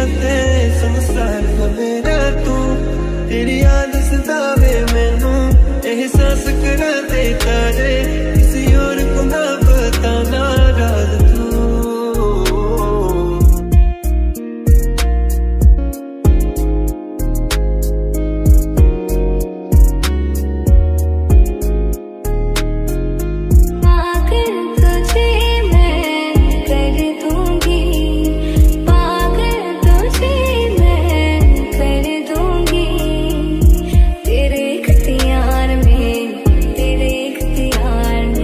रातें सुनसान हो मेरा तू, तेरी याद सतावे मैनू, एहसास करा देता रे किसी और को ना बताना राज तू। तेरे इख्तियार में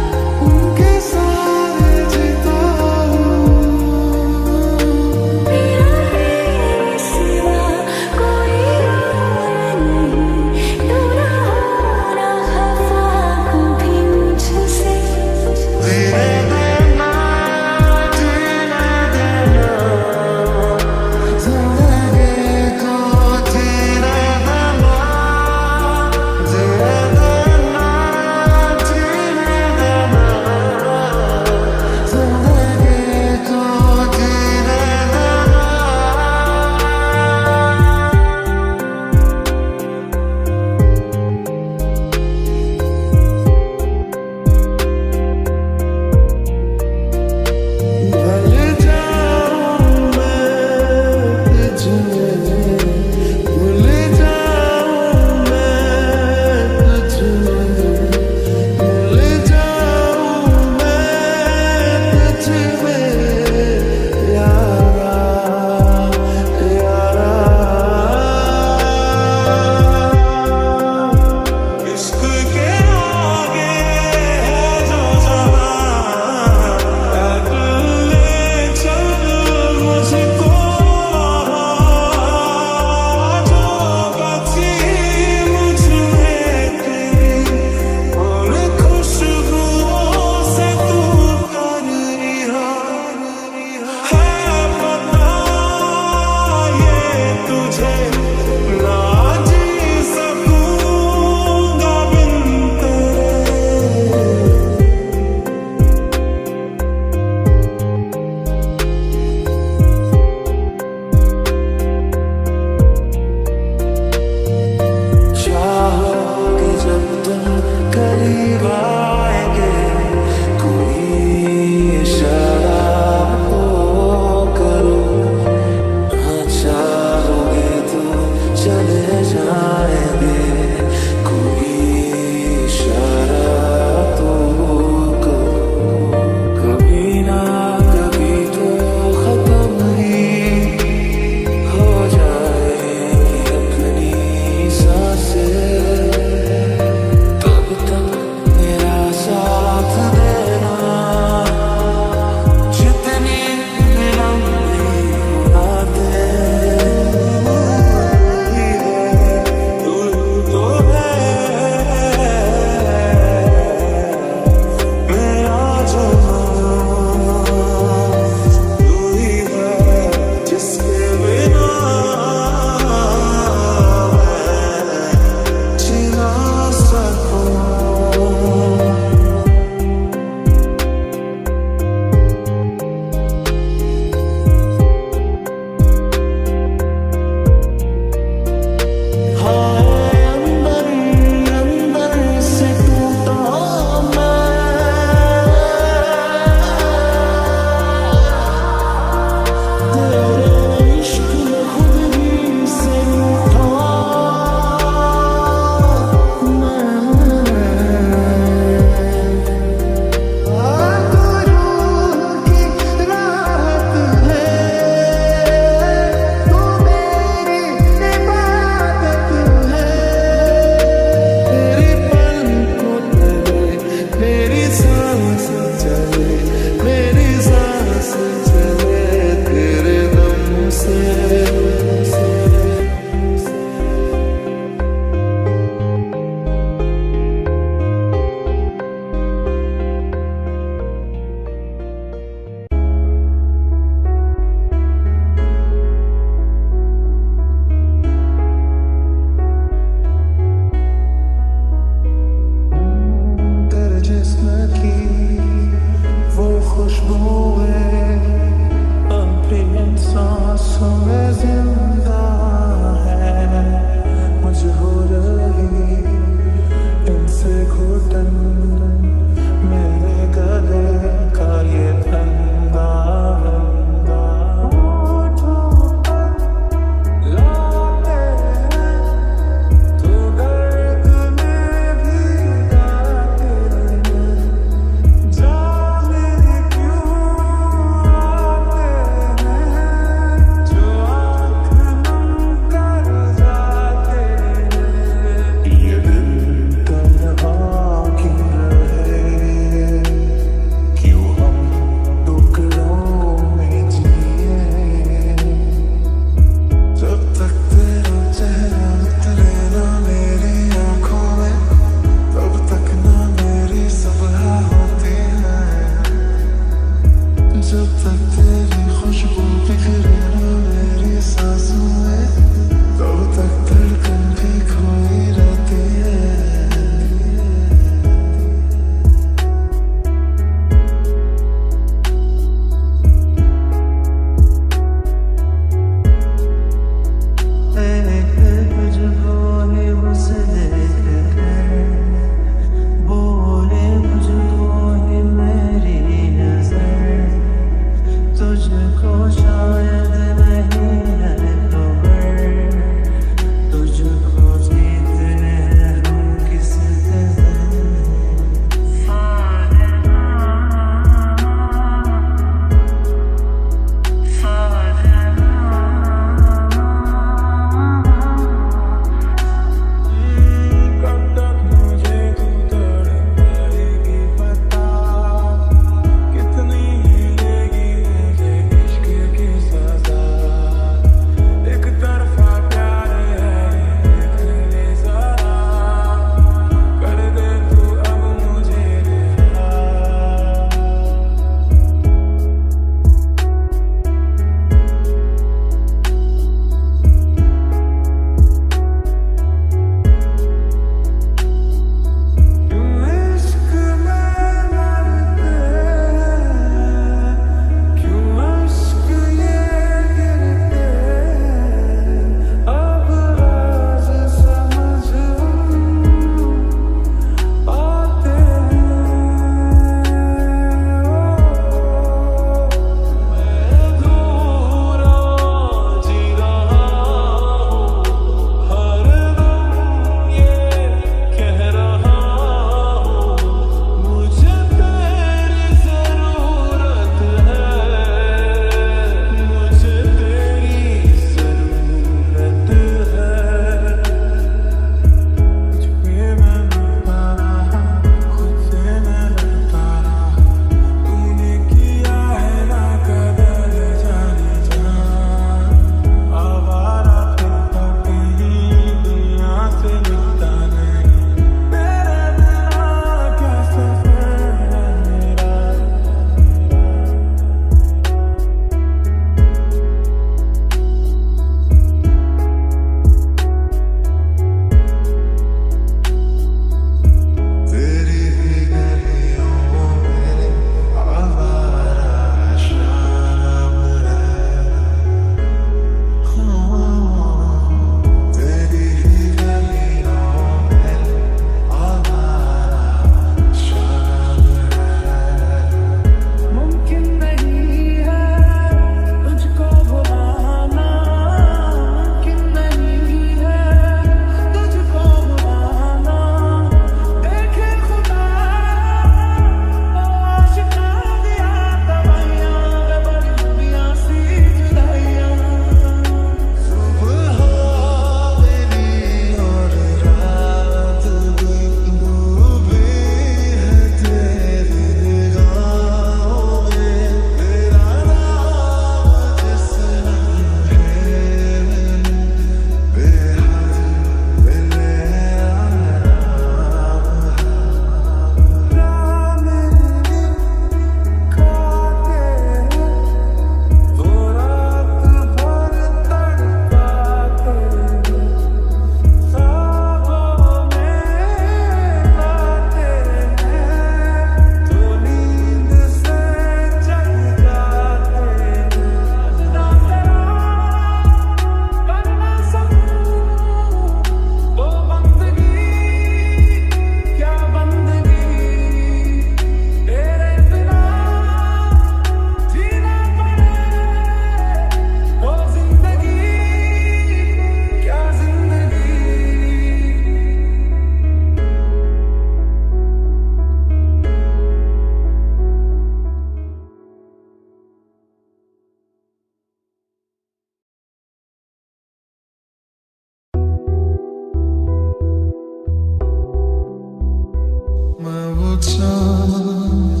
चाँद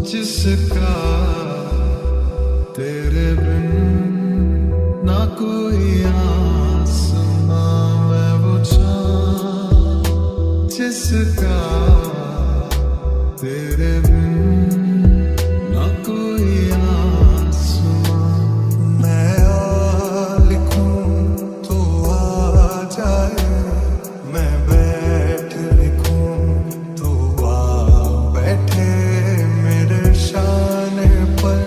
जिसका तेरे बिन ना कोई आसमां, मैं वो चाँद जिसका तेरे बिन ना कोई आसमां। मैं आ लिखूं तो आ जाए, मैं बैठ लिखूं तो आ बैठे, मेरे शाने पर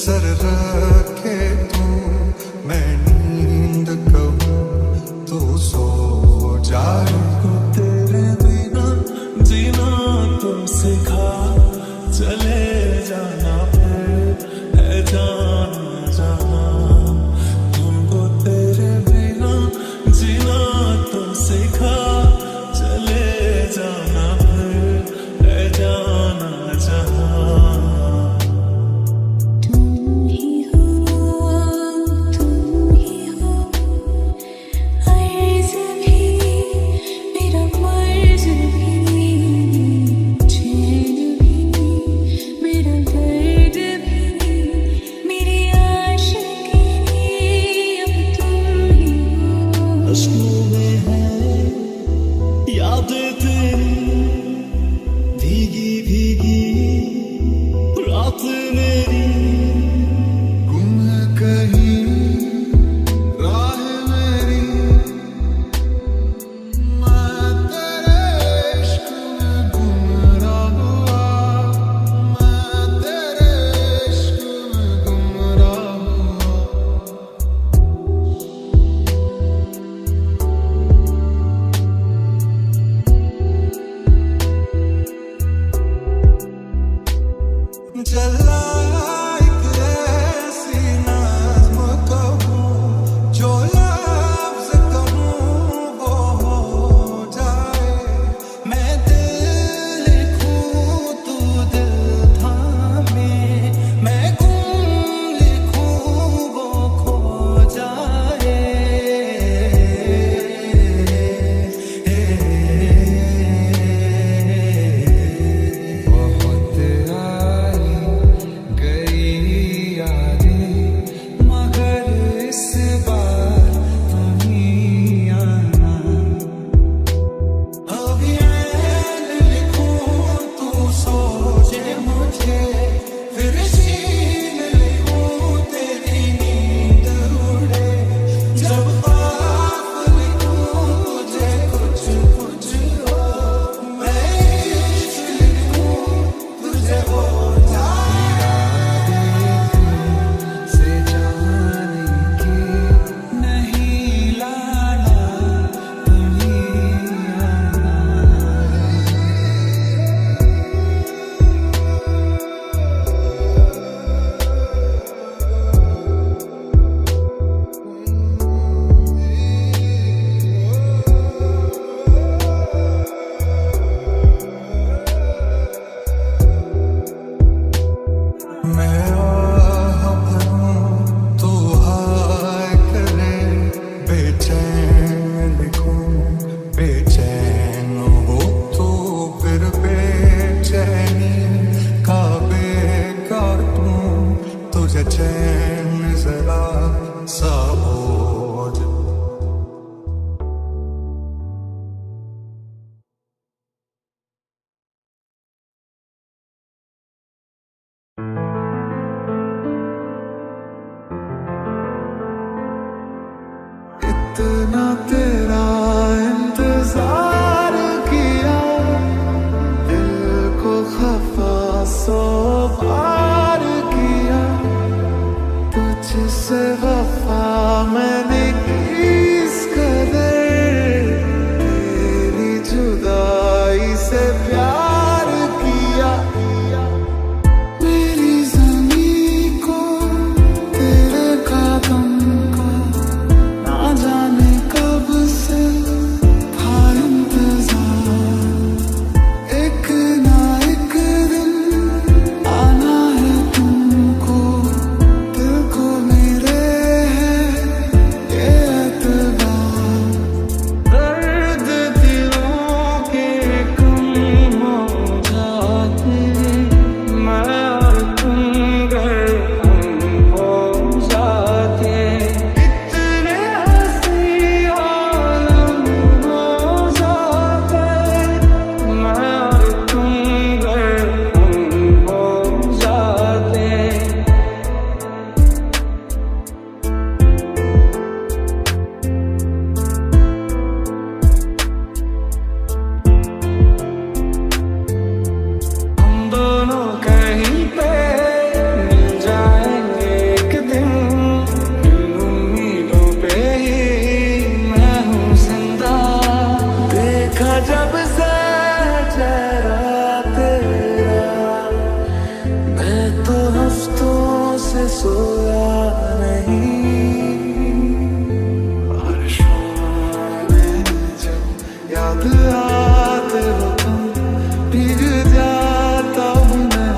सर रखे तू, मैं नींद कहूं तो सो जाए। तेरे बिना जीना तो सिखा, चले जाना फिर है जाना जाना, तुमको तेरे बिना जीना तो सिखा, चले जाना फिर है जाना जाना। तुम ही हो, अर्ज़ भी मेरा मर्ज़ भी, चैन भी मेरा दर्द भी, मेरी आशिकी अब तुम ही हो। अश्कों में है यादें तेरी, भीगी भीगी रात मेरी, गुम है कहीं राह मेरी, मैं तेरे इश्क में गुमराह हुआ, मैं तेरे इश्क में गुमराह हुआ। जला एक ऐसी नज़्म कहूं, जो लफ्ज़ कहूं वो हो जाए, मैं दिल लिखूं तू दिल थामे, मैं गुम लिखूं वो खो जाए। बहुत आई गई यादें, मगर इस बार नहीं आना। अभी ऐन लिखूं तू सोचे मुझे, फिर छीन लिखूं तेरी नींद उड़े, जब ख्वाब लिखूं तुझे कुछ कुछ हो, मैं इश्क लिखूं तुझे हो जाए। से जाने की नहीं लाना, नहीं आना। मैं आह भरूं तो हाय करे, बेचैन लिखूं बेचैन हो तो फिर बेचैनी का काटूं तुझे चैन जरा सा ओझ। इतना तेरा इंतजार किया, दिल को खफा सौ बार किया, तुझसे वफा जब से चेहरा तेरा, मैं तो हफ्तों से सोया नहीं। हर शाम जब याद आते हो तुम, भीग जाता हूँ मैं,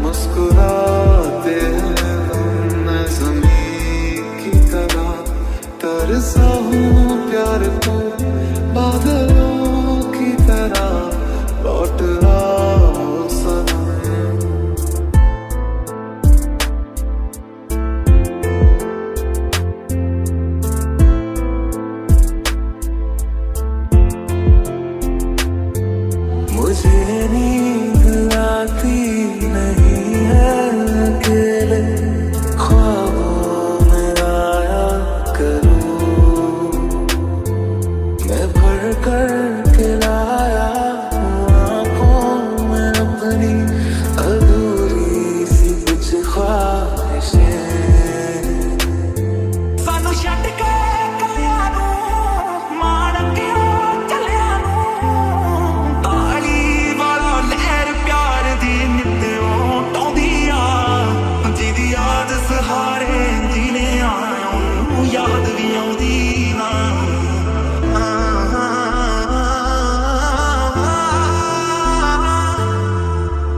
मुस्कुराते हैं तुम। मैं ज़मीं की तरह तरसा हूँ प्यार को, बादलों की तरह लौट आओ सनम। मुझे नींद आती नहीं है अकेले ख्वाबों में आया करूं। मैं भर कर के लाया हूँ आँखों में अपनी अधूरी सी कुछ ख्वाहिशें। सानू छड्ड के कलिया नू मार के चलिया नू, ताली वाला लहर प्यार दी नित्यों टौंदी आ, जिहदी याद सहारे जीने आया हूं, याद भी आउंदी ना।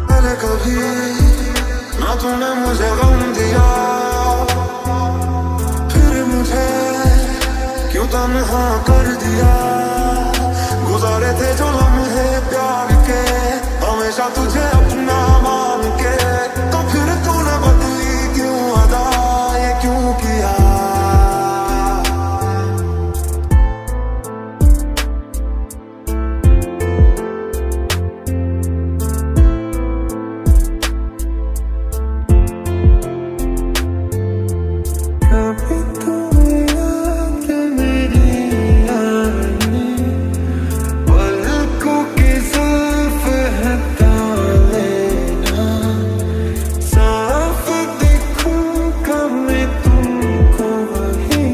पहले कभी ना तूने मुझे गम दिया, फिर मुझे क्यों तन्हा कर दिया। गुजारे थे जो लम्हे प्यार के, हमेशा तुझे अपना मान के, तो फिर तूने बदली क्यों अदा, ये क्यों किया। कभी तू याद मेरी आई, पलकों के जुल्फ हटा लेना, साफ देखूंगा मैं तुमको वही,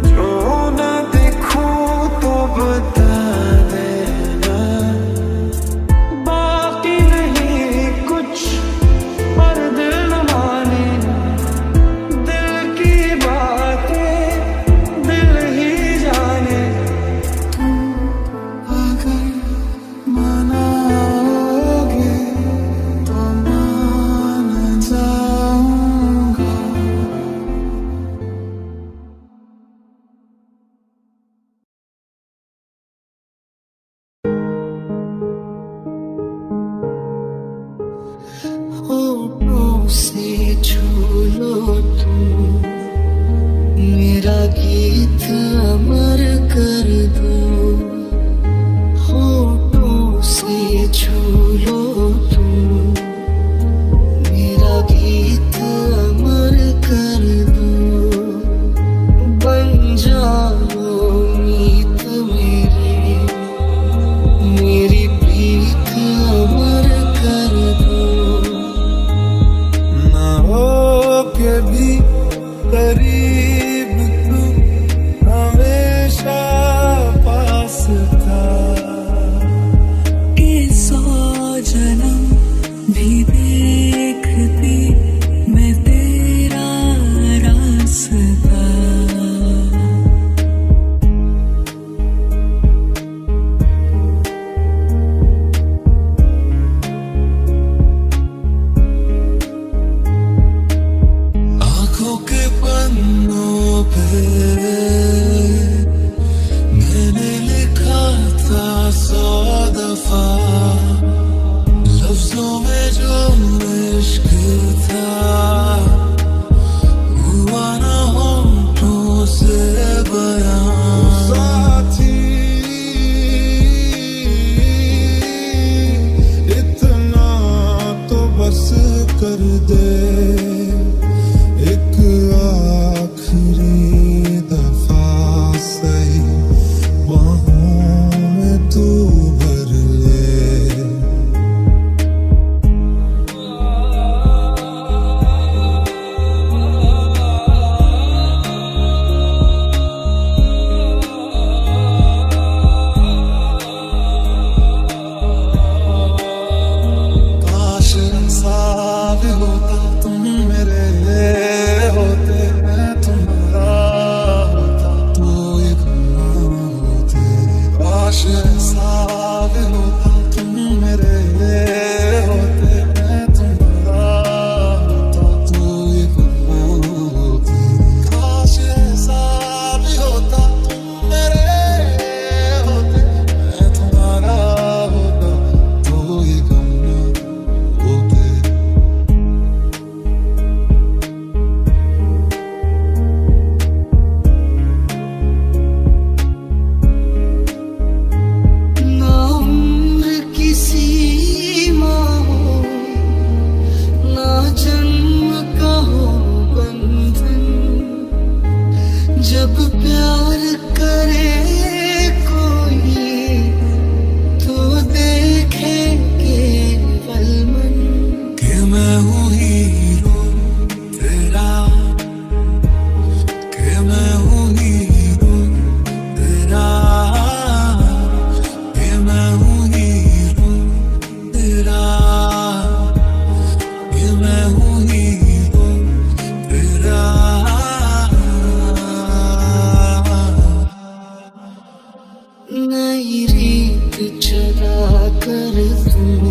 जो ना देखूं तो बता देना। बाकी नहीं कुछ पर दिल न माने, दिल की बातें दिल ही जाने। अगर मनाओगे तो मान जाऊंगा। होठों से छू लो तुम, मेरा गीत अमर कर दो। होठों से छू लो तुम, मेरा गीत अमर कर दो। बन जाओ मीत मेरी प्रीत अमर कर दो। ना हो के भी करीब तू हमेशा पास था, ये 100 जन्म भी देखती मैं तेरा रास्ता। आँखों के पन्नों पे मैंने लिखा था 100 दफा, लफ्जों में जो इश्क था, हुआ ना होठों से बयां। साथी इतना तो बस कर दे, एक आखिरी दफा सही बाहों में तू भर ले। ऐसा भी होता तुम मेरे होते, मैं तुम्हारा होता तो ये गुना होती। काश ऐसा भी होता तुम मेरे होते, मैं तुम्हारा होता तो ये गुना होते। ना उम्र की सीमा हो, ना जन्म का हो बंधन, जब प्यार करे कोई तो देखे केवल मन। कि मैं हूँ हीरो तेरा, कि मैं हूँ हीरो तेरा, कि मैं हूँ हीरो तेरा, कि मैं हूँ हीरो तेरा। नई रीत चला कर तुम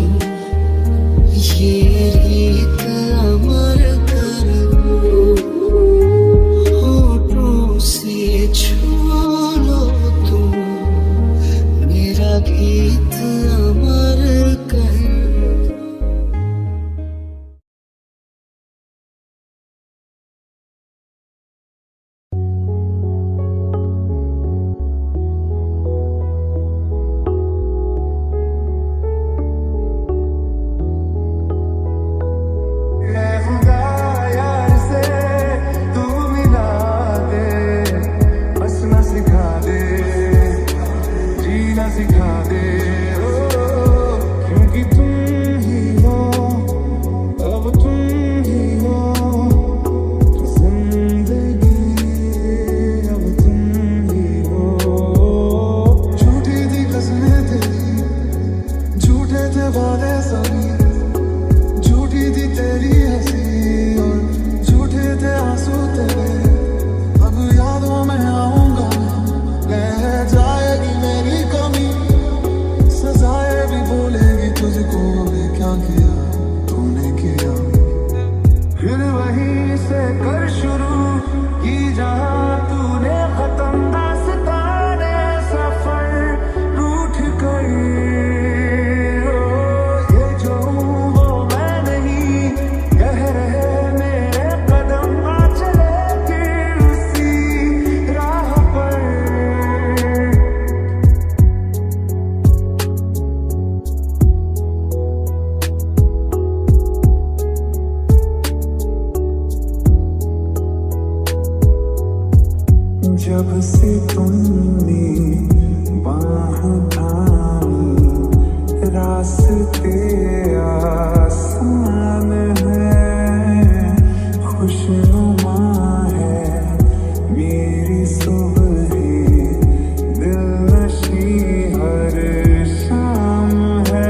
ये रीत अमर कर दो, होठों से छू लो तुम मेरा गीत अमर कर दो। मैं खुदा यार से तू मिला दे, हंसना सिखा दे, जीना सिखा दे, ओ क्योंकि तुम ही हो, अब तुम ही हो जिंदगी, अब तुम ही हो। झूठी थी कसमें तेरी, झूठे थे वादे सभी, झूठी थी तेरी हंसी और झूठे थे आंसू तेरे। अब यादों में आऊंगा रह जाएगी मेरी कमी, सजाएं भी बोलेगी तुझको भी, क्या किया तूने किया। फिर वहीं से कर शुरू की जहां तूने खत्म, दास्ताने सफर रूठ गई। ये जो हूँ वो मैं नहीं, कह रहे मेरे कदम, आ चले फिर उसी राह पर। जब से तुमने बाह थामी, रास्ते आसान है, खुशनुमा है मेरी सुबह, दिलनशी हर शाम है।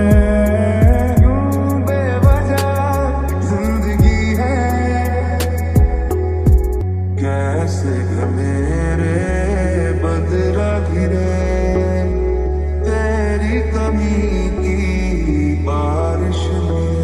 यूं बेवजह जिंदगी है, कैसे मेरे बदला गिरे तेरी कमी की बारिश में।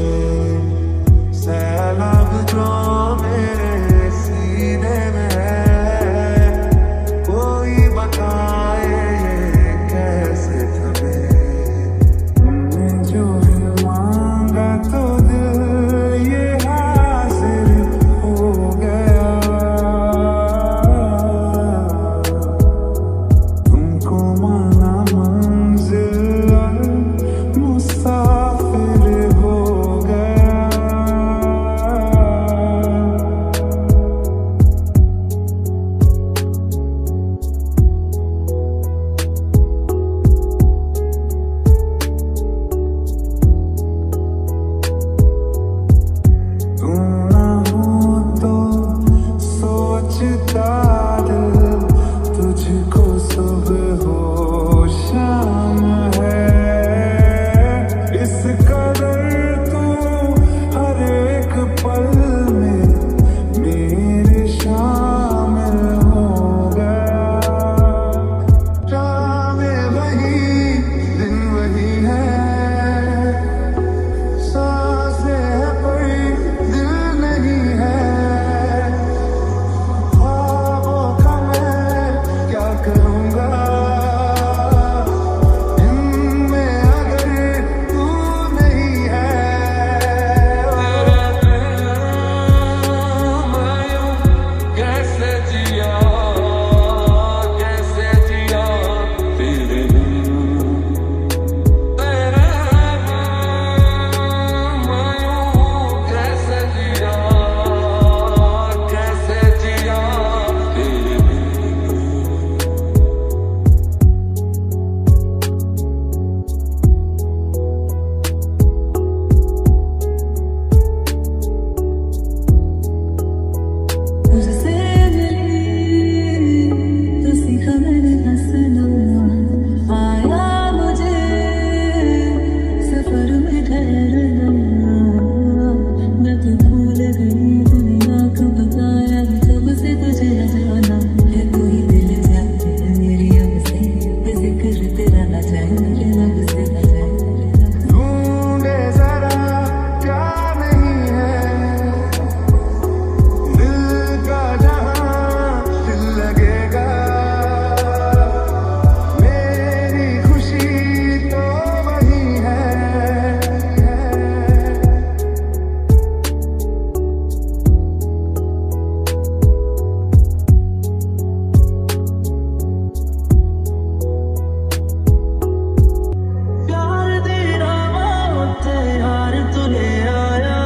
से यार तूने आया,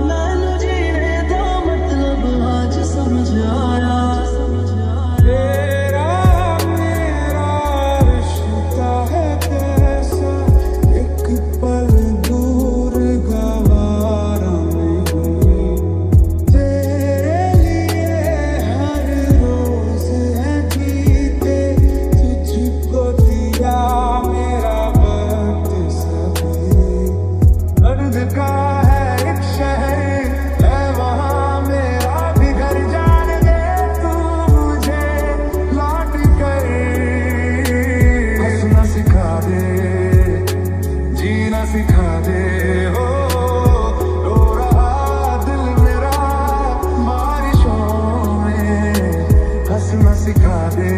मैनू जीने दा मतलब आज समझ आया। तेरा मेरा रिश्ता है कैसा, एक पल दूर गवारा नहीं। तेरे लिए हर रोज है जीते, तुझको दिया मेरा वक्त सभी। दर्द का है एक शहर है वहाँ मेरा भी घर, जान दे तू मुझे लौट कर। हंसना सिखा दे, जीना सिखा दे, हो रो रहा दिल मेरा बारिशों में। हंसना सिखा दे,